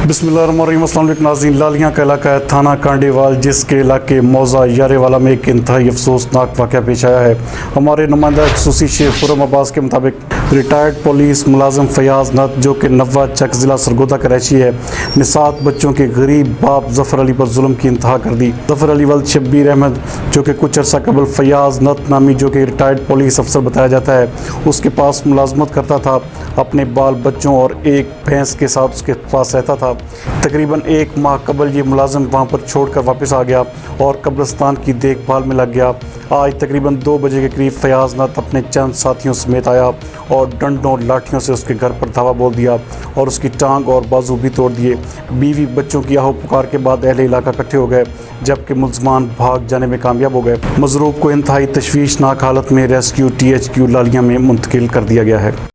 बिस्मिल्लाहिर्रहमानिर्रहीम। अस्सलाम वालेकुम नाज़रीन। लालियां का इलाका है थाना कांडीवाल, जिसके इलाके मौजा यारेवाला में एक इंतहाई अफसोसनाक वाक़या पेश आया है। हमारे नुमाइंदा खसूसी शेख खुर्रम अब्बास के मुताबिक रिटायर्ड पुलिस मुलाजिम फयाज नत, जो कि नवा चक ज़िला सरगोदा का रहशी है, ने 7 बच्चों के गरीब बाप ज़फ़र अली पर जुल्म की इंतहा कर दी। ज़फ़र अली वल्द शब्बीर अहमद, जो कि कुछ अर्सा कबल फयाज नत नामी, जो कि रिटायर्ड पुलिस अफसर बताया जाता है, उसके पास मुलाजमत करता था। अपने बाल बच्चों और एक भैंस के साथ उसके पास रहता था। तकरीबन 1 माह कबल ये मुलाजिम वहाँ पर छोड़कर वापस आ गया और कब्रिस्तान की देखभाल में लग गया। आज तकरीबन 2 बजे के करीब फयाज नत अपने चंद साथियों समेत आया और डंडों लाठियों से उसके घर पर धावा बोल दिया और उसकी टांग और बाजू भी तोड़ दिए। बीवी बच्चों की आहो पुकार के बाद अहले इलाका इकट्ठे हो गए, जबकि मुल्ज़मान भाग जाने में कामयाब हो गए। मजरूब को इंतहाई तशवीशनाक हालत में रेस्क्यू THQ लालियां में मुंतकिल कर दिया गया है।